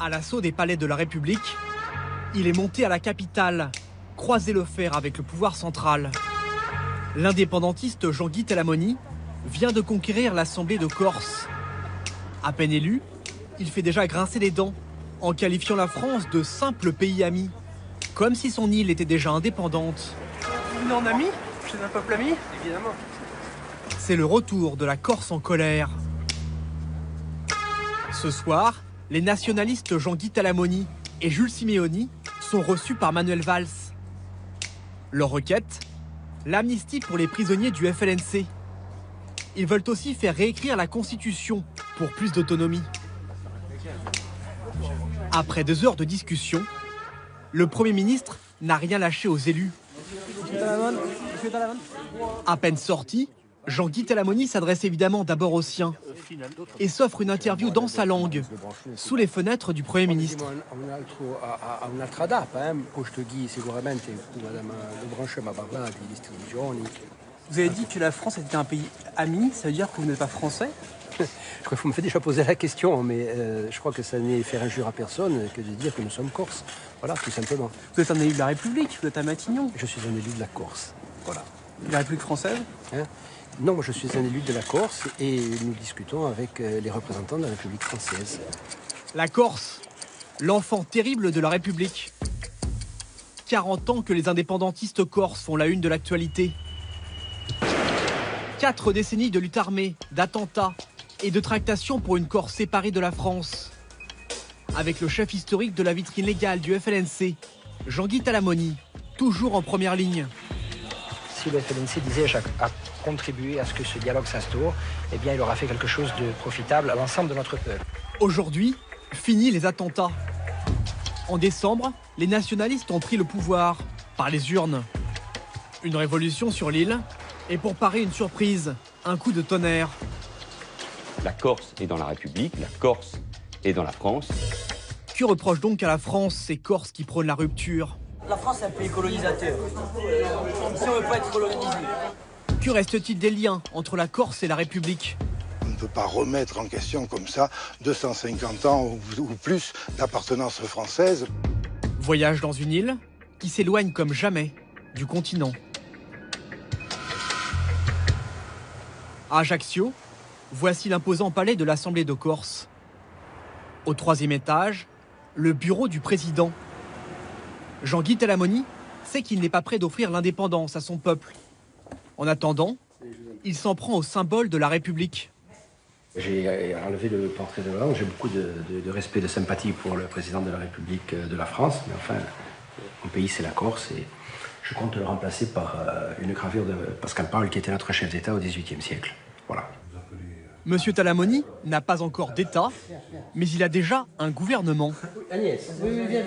À l'assaut des palais de la République, il est monté à la capitale, croiser le fer avec le pouvoir central. L'indépendantiste Jean-Guy Talamoni vient de conquérir l'Assemblée de Corse. À peine élu, il fait déjà grincer les dents en qualifiant la France de simple pays ami, comme si son île était déjà indépendante. Vous venez en ami, chez un peuple ami? Évidemment. C'est le retour de la Corse en colère. Ce soir, les nationalistes Jean-Guy Talamoni et Jules Simeoni sont reçus par Manuel Valls. Leur requête, l'amnistie pour les prisonniers du FLNC. Ils veulent aussi faire réécrire la Constitution pour plus d'autonomie. Après 2 heures de discussion, le Premier ministre n'a rien lâché aux élus. À peine sorti, Jean-Guy Talamoni s'adresse évidemment d'abord aux siens et s'offre une interview dans sa langue, sous les fenêtres du Premier ministre. Vous avez dit que la France était un pays ami, ça veut dire que vous n'êtes pas français? Je crois que vous me faites déjà poser la question, mais je crois que ça n'est faire injure à personne que de dire que nous sommes Corses. Voilà, tout simplement. Vous êtes un élu de la République, vous êtes à Matignon. Je suis un élu de la Corse. Voilà. De la République française? Non, je suis un élu de la Corse et nous discutons avec les représentants de la République française. La Corse, l'enfant terrible de la République. 40 ans que les indépendantistes corses font la une de l'actualité. 4 décennies de lutte armée, d'attentats et de tractations pour une Corse séparée de la France. Avec le chef historique de la vitrine légale du FLNC, Jean-Guy Talamoni, toujours en première ligne. Si le FLNC disait à contribuer à ce que ce dialogue s'instaure, eh bien il aura fait quelque chose de profitable à l'ensemble de notre peuple. Aujourd'hui, fini les attentats. En décembre, les nationalistes ont pris le pouvoir par les urnes. Une révolution sur l'île et pour parer une surprise, un coup de tonnerre. La Corse est dans la République, la Corse est dans la France. Que reproche donc à la France ces Corses qui prônent la rupture? La France est un pays colonisateur. Si on ne veut pas être colonisé. Que reste-t-il des liens entre la Corse et la République? On ne peut pas remettre en question comme ça 250 ans ou plus d'appartenance française. Voyage dans une île qui s'éloigne comme jamais du continent. À Ajaccio, voici l'imposant palais de l'Assemblée de Corse. Au 3e étage, le bureau du président. Jean-Guy Talamoni sait qu'il n'est pas prêt d'offrir l'indépendance à son peuple. En attendant, il s'en prend au symbole de la République. J'ai enlevé le portrait de l'homme, j'ai beaucoup de respect, de sympathie pour le président de la République de la France, mais enfin, mon pays c'est la Corse et je compte le remplacer par une gravure de Pascal Paul qui était notre chef d'État au XVIIIe siècle. Voilà. Monsieur Talamoni n'a pas encore d'État, mais il a déjà un gouvernement. Agnès, oui, viens.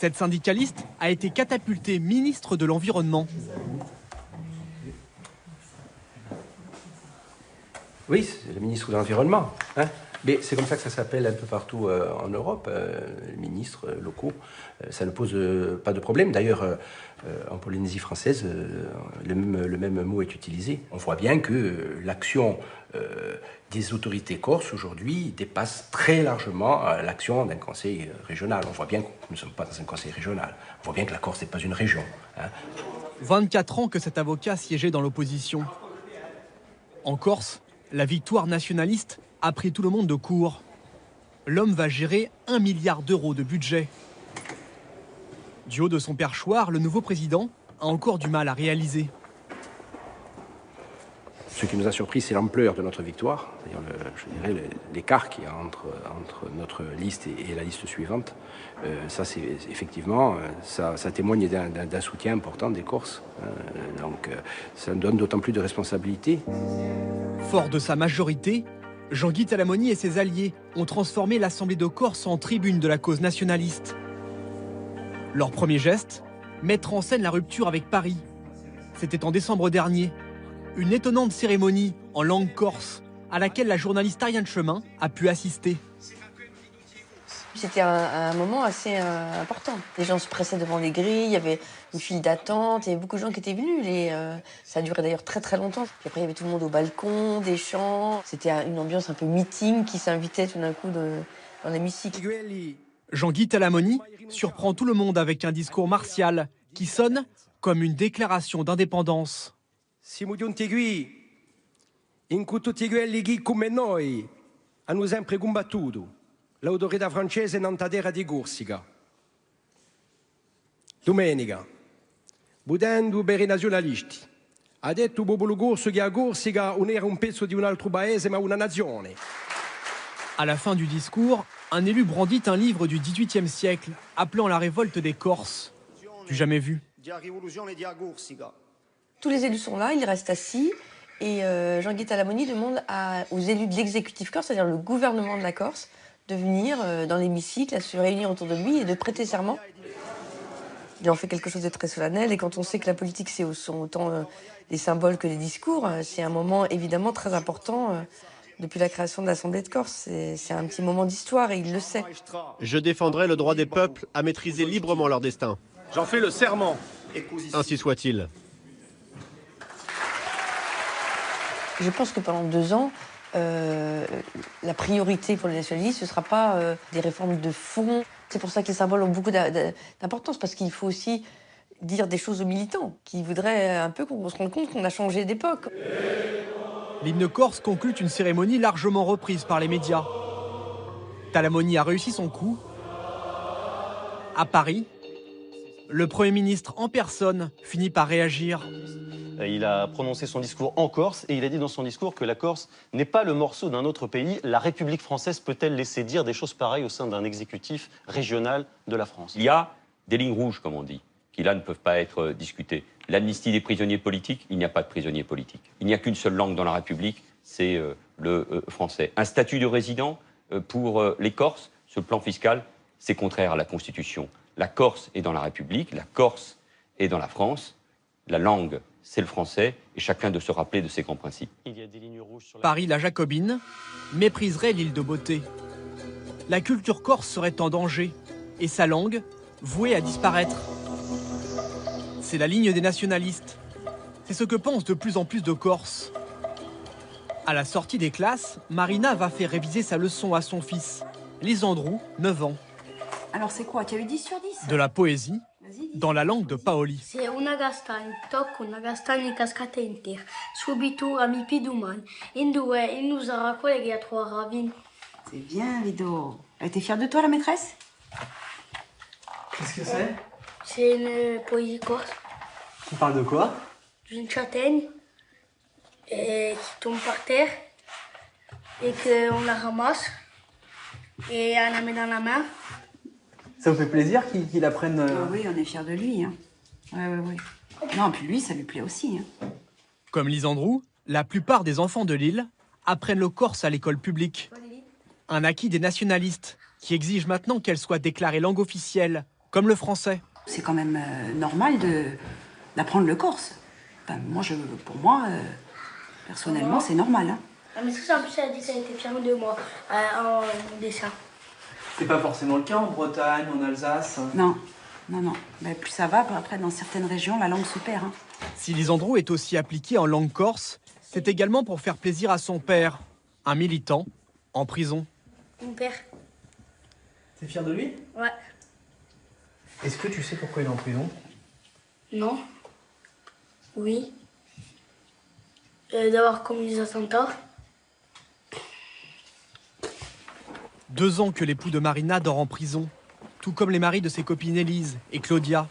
Cette syndicaliste a été catapultée ministre de l'Environnement. Oui, c'est le ministre de l'Environnement. Mais c'est comme ça que ça s'appelle un peu partout en Europe, les ministres locaux. Ça ne pose pas de problème. D'ailleurs, en Polynésie française, le même mot est utilisé. On voit bien que l'action des autorités corses aujourd'hui dépasse très largement l'action d'un conseil régional. On voit bien que nous ne sommes pas dans un conseil régional. On voit bien que la Corse n'est pas une région. 24 ans que cet avocat siégeait dans l'opposition. En Corse, la victoire nationaliste a pris tout le monde de court. L'homme va gérer 1 milliard d'euros de budget. Du haut de son perchoir, le nouveau président a encore du mal à réaliser. Ce qui nous a surpris, c'est l'ampleur de notre victoire, c'est-à-dire l'écart qu'il y a entre notre liste et la liste suivante. Ça, c'est effectivement, ça témoigne d'un soutien important des Corses. Donc, ça nous donne d'autant plus de responsabilités. Fort de sa majorité, Jean-Guy Talamoni et ses alliés ont transformé l'Assemblée de Corse en tribune de la cause nationaliste. Leur premier geste, mettre en scène la rupture avec Paris. C'était en décembre dernier. Une étonnante cérémonie en langue corse à laquelle la journaliste Ariane Chemin a pu assister. C'était un moment assez important. Les gens se pressaient devant les grilles, il y avait une file d'attente, il y avait beaucoup de gens qui étaient venus. Ça a duré d'ailleurs très très longtemps. Puis après, il y avait tout le monde au balcon, des chants. C'était une ambiance un peu meeting qui s'invitait tout d'un coup dans l'hémicycle. Jean-Guy Talamoni surprend tout le monde avec un discours martial qui sonne comme une déclaration d'indépendance. Siamo giunti qui, in cui tutti quelli che come noi hanno sempre combattuto l'autorità francese nella terra di Corsica. Domenica, votando per i nazionalisti, ha detto il popolo corso che la Corsica non era un pezzo di un altro paese ma una nazione. À la fin du discours, un élu brandit un livre du XVIIIe siècle appelant la révolte des Corses. Du jamais vu. Tous les élus sont là, ils restent assis. Et Jean-Guy Talamoni demande aux élus de l'exécutif corse, c'est-à-dire le gouvernement de la Corse, de venir dans l'hémicycle, à se réunir autour de lui et de prêter serment. Il en fait quelque chose de très solennel. Et quand on sait que la politique, sont autant des symboles que des discours, c'est un moment évidemment très important. Depuis la création de l'Assemblée de Corse, c'est un petit moment d'histoire et il le sait. Je défendrai le droit des peuples à maîtriser librement leur destin. J'en fais le serment. Ainsi soit-il. Je pense que pendant 2 ans, la priorité pour les nationalistes, ce ne sera pas des réformes de fond. C'est pour ça que les symboles ont beaucoup d'importance, parce qu'il faut aussi dire des choses aux militants, qui voudraient un peu qu'on se rende compte qu'on a changé d'époque. L'hymne corse conclut une cérémonie largement reprise par les médias. Talamoni a réussi son coup. À Paris, le Premier ministre en personne finit par réagir. Il a prononcé son discours en Corse et il a dit dans son discours que la Corse n'est pas le morceau d'un autre pays. La République française peut-elle laisser dire des choses pareilles au sein d'un exécutif régional de la France? Il y a des lignes rouges, comme on dit, qui là ne peuvent pas être discutées. L'amnistie des prisonniers politiques, il n'y a pas de prisonniers politiques. Il n'y a qu'une seule langue dans la République, c'est le français. Un statut de résident pour les Corses, sur le plan fiscal, c'est contraire à la Constitution. La Corse est dans la République, la Corse est dans la France, la langue c'est le français, et chacun doit se rappeler de ces grands principes. Il y a des lignes rouges sur Paris, la Jacobine, mépriserait l'île de beauté. La culture corse serait en danger, et sa langue vouée à disparaître. C'est la ligne des nationalistes. C'est ce que pensent de plus en plus de Corses. À la sortie des classes, Marina va faire réviser sa leçon à son fils, Lisandro, 9 ans. Alors c'est quoi? Tu as eu 10 sur 10? De la poésie, dans la langue de Paoli. Se una castagna tocca una castagna cascata intera, subito a mi piduman, in due in nous a quelle che a trois ravines. C'est bien, Lido. Elle était fière de toi, la maîtresse? Qu'est-ce que c'est? C'est une poésie corse. Tu parles de quoi? D'une châtaigne qui tombe par terre et qu'on la ramasse et on la met dans la main. Ça vous fait plaisir qu'il apprenne Oui, on est fiers de lui. Hein. Ouais. Non, puis lui, ça lui plaît aussi. Hein. Comme Lisandro, la plupart des enfants de l'île apprennent le corse à l'école publique. Un acquis des nationalistes qui exigent maintenant qu'elle soit déclarée langue officielle, comme le français. C'est quand même normal d'apprendre le corse. Enfin, pour moi, personnellement, c'est normal. Hein. La maîtresse, en plus, elle a dit qu'elle était fière de moi en dessin. C'est pas forcément le cas en Bretagne, en Alsace. Non. Ben, plus ça va, après, dans certaines régions, la langue se perd. Hein. Si Lisandro est aussi appliqué en langue corse, c'est également pour faire plaisir à son père, un militant, en prison. Mon père. T'es fier de lui? Ouais. Est-ce que tu sais pourquoi il est en prison? Non. Oui. D'avoir commis des attentats. 2 ans que l'époux de Marina dort en prison, tout comme les maris de ses copines Élise et Claudia.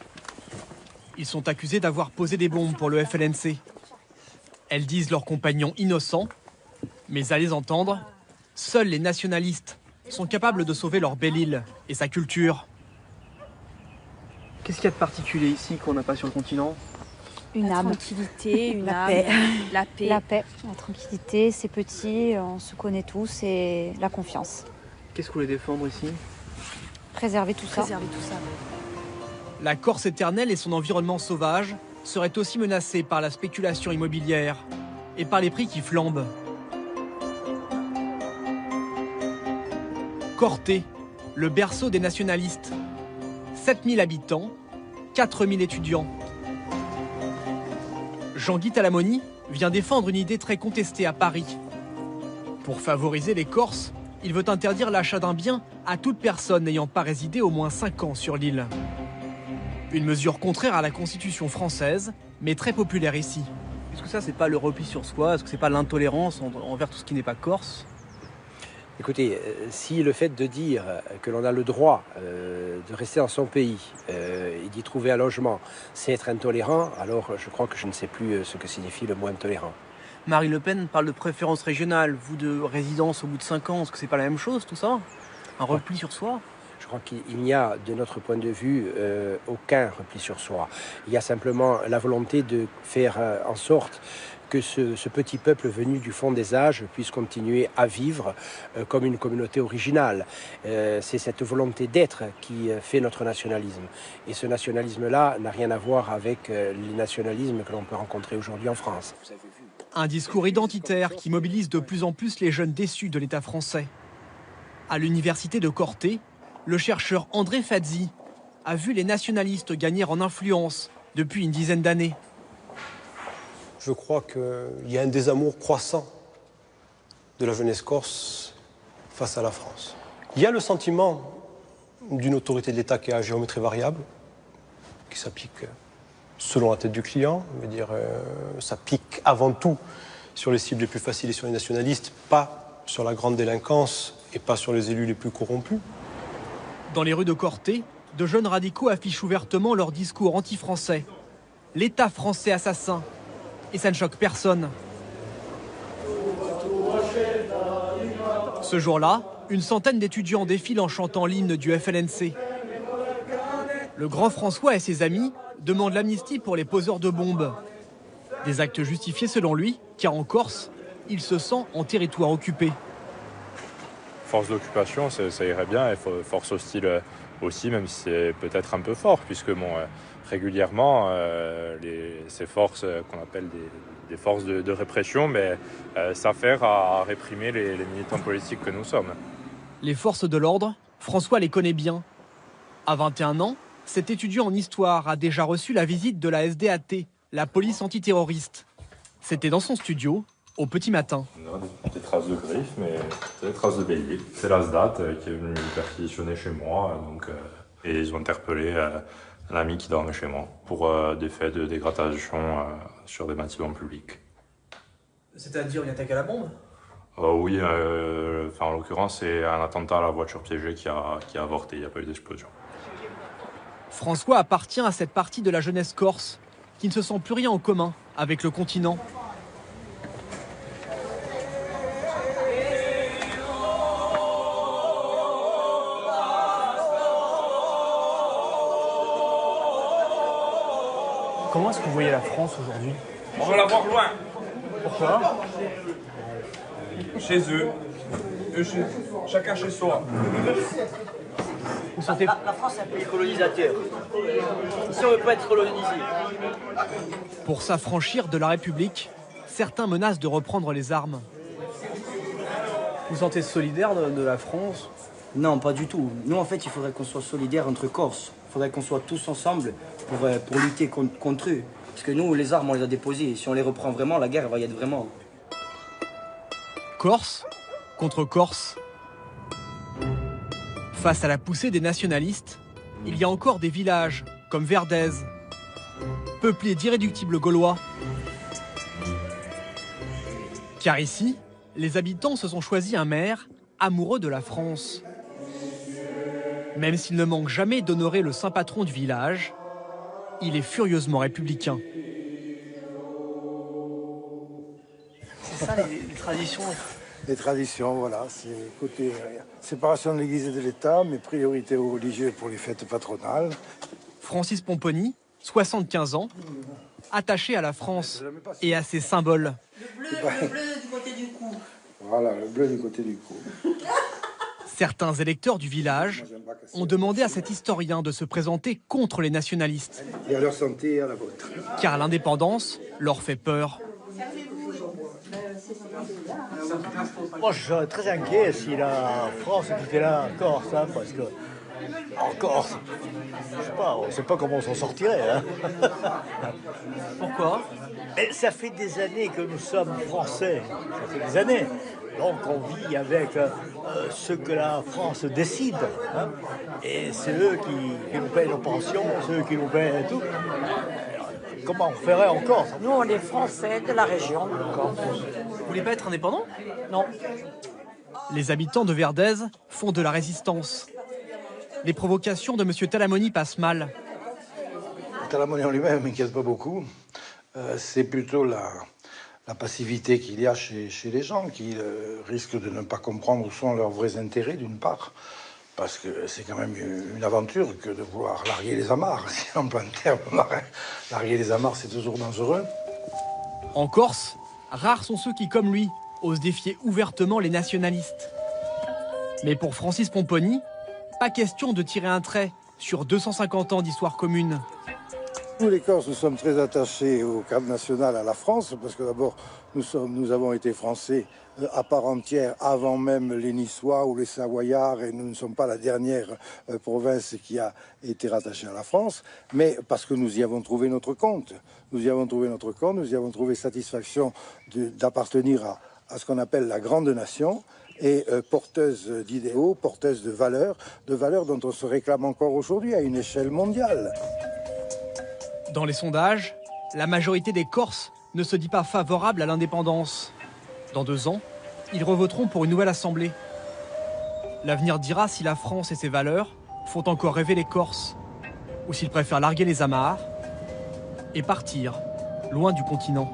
Ils sont accusés d'avoir posé des bombes pour le FLNC. Elles disent leurs compagnons innocents, mais à les entendre, seuls les nationalistes sont capables de sauver leur belle île et sa culture. Qu'est-ce qu'il y a de particulier ici qu'on n'a pas sur le continent? Une âme. Tranquillité, une âme. Paix. La paix. La paix. La tranquillité, c'est petit, on se connaît tous et la confiance. Qu'est-ce que vous voulez défendre ici? Préserver tout ça. La Corse éternelle et son environnement sauvage seraient aussi menacés par la spéculation immobilière et par les prix qui flambent. Corté, le berceau des nationalistes. 7000 habitants, 4000 étudiants. Jean-Guy Talamoni vient défendre une idée très contestée à Paris. Pour favoriser les Corses, il veut interdire l'achat d'un bien à toute personne n'ayant pas résidé au moins 5 ans sur l'île. Une mesure contraire à la Constitution française, mais très populaire ici. Est-ce que ça, c'est pas le repli sur soi? Est-ce que c'est pas l'intolérance envers tout ce qui n'est pas corse? Écoutez, si le fait de dire que l'on a le droit de rester dans son pays et d'y trouver un logement, c'est être intolérant, alors je crois que je ne sais plus ce que signifie le mot intolérant. Marine Le Pen parle de préférence régionale, vous de résidence au bout de 5 ans. Est-ce que c'est pas la même chose, tout ça? Un repli sur soi? Je crois qu'il n'y a, de notre point de vue, aucun repli sur soi. Il y a simplement la volonté de faire en sorte que ce petit peuple venu du fond des âges puisse continuer à vivre comme une communauté originale. C'est cette volonté d'être qui fait notre nationalisme. Et ce nationalisme-là n'a rien à voir avec les nationalismes que l'on peut rencontrer aujourd'hui en France. Un discours identitaire qui mobilise de plus en plus les jeunes déçus de l'État français. À l'université de Corté, le chercheur André Fazzi a vu les nationalistes gagner en influence depuis une dizaine d'années. Je crois qu'il y a un désamour croissant de la jeunesse corse face à la France. Il y a le sentiment d'une autorité de l'État qui est à géométrie variable, qui s'applique selon la tête du client. Je veux dire, ça pique avant tout sur les cibles les plus faciles et sur les nationalistes, pas sur la grande délinquance et pas sur les élus les plus corrompus. Dans les rues de Corté, de jeunes radicaux affichent ouvertement leur discours anti-français. L'État français assassin. Et ça ne choque personne. Ce jour-là, une centaine d'étudiants défilent en chantant l'hymne du FLNC. Le grand François et ses amis demandent l'amnistie pour les poseurs de bombes. Des actes justifiés selon lui, car en Corse, il se sent en territoire occupé. Force d'occupation, ça irait bien, et force hostile aussi, même si c'est peut-être un peu fort, puisque régulièrement, ces forces qu'on appelle des forces de répression, mais s'affairent à réprimer les militants politiques que nous sommes. Les forces de l'ordre, François les connaît bien. À 21 ans, cet étudiant en histoire a déjà reçu la visite de la SDAT, la police antiterroriste. C'était dans son studio, au petit matin. On a des traces de griffes, mais c'est des traces de bélier. C'est la SDAT qui est venue perquisitionner chez moi, et ils ont interpellé un ami qui dormait chez moi pour des faits de dégradation sur des bâtiments publics. C'est-à-dire une attaque à la bombe? Oui, en l'occurrence, c'est un attentat à la voiture piégée qui a avorté, il n'y a pas eu d'explosion. François appartient à cette partie de la jeunesse corse qui ne se sent plus rien en commun avec le continent. Comment est-ce que vous voyez la France aujourd'hui? On veut la voir loin. Pourquoi? Chez eux. Chacun chez soi. Vous sentez... La France est un pays colonisateur. Ici, on ne veut pas être colonisé. Pour s'affranchir de la République, certains menacent de reprendre les armes. Vous vous sentez solidaire de la France? Non, pas du tout. Nous, en fait, il faudrait qu'on soit solidaires entre Corses. Il faudrait qu'on soit tous ensemble pour lutter contre eux. Parce que nous, les armes, on les a déposées. Si on les reprend vraiment, la guerre va y être vraiment. Corse contre Corse. Face à la poussée des nationalistes, il y a encore des villages, comme Verdez, peuplés d'irréductibles Gaulois. Car ici, les habitants se sont choisis un maire amoureux de la France. Même s'il ne manque jamais d'honorer le saint patron du village, il est furieusement républicain. C'est ça les traditions? Les traditions, voilà, c'est côté séparation de l'Église et de l'État, mais priorité aux religieux pour les fêtes patronales. Francis Pomponi, 75 ans, attaché à la France et à ses symboles. Le bleu du côté du cou. Voilà, le bleu du côté du cou. Certains électeurs du village ont demandé à cet historien de se présenter contre les nationalistes. Et à leur santé et à la vôtre. Car l'indépendance leur fait peur. Moi, je serais très inquiet si la France quittait la Corse, hein, parce que en Corse, je sais pas, on ne sait pas comment on s'en sortirait. Hein. Pourquoi? Et ça fait des années que nous sommes français, ça fait des années. Donc on vit avec ce que la France décide. Hein. Et c'est eux qui nous payent nos pensions, c'est eux qui nous payent tout. Comment on ferait en Corse? Nous, on est français de la région de Corse. Vous voulez pas être indépendant? Non. Les habitants de Verdez font de la résistance. Les provocations de M. Talamoni passent mal. Talamoni en lui-même ne m'inquiète pas beaucoup. C'est plutôt la passivité qu'il y a chez les gens qui risquent de ne pas comprendre où sont leurs vrais intérêts, d'une part. Parce que c'est quand même une aventure que de vouloir larguer les amarres. Si on peut un terme marin, larguer les amarres, c'est toujours dangereux. En Corse, rares sont ceux qui, comme lui, osent défier ouvertement les nationalistes. Mais pour Francis Pomponi, pas question de tirer un trait sur 250 ans d'histoire commune. Nous, les Corses, nous sommes très attachés au cadre national, à la France, parce que d'abord, nous avons été Français à part entière avant même les Niçois ou les Savoyards, et nous ne sommes pas la dernière province qui a été rattachée à la France, mais parce que nous y avons trouvé notre compte. Nous y avons trouvé notre compte, nous y avons trouvé satisfaction d'appartenir à ce qu'on appelle la grande nation, et porteuse d'idéaux, porteuse de valeurs dont on se réclame encore aujourd'hui à une échelle mondiale. Dans les sondages, la majorité des Corses ne se dit pas favorable à l'indépendance. Dans 2 ans, ils revoteront pour une nouvelle assemblée. L'avenir dira si la France et ses valeurs font encore rêver les Corses, ou s'ils préfèrent larguer les amarres et partir loin du continent.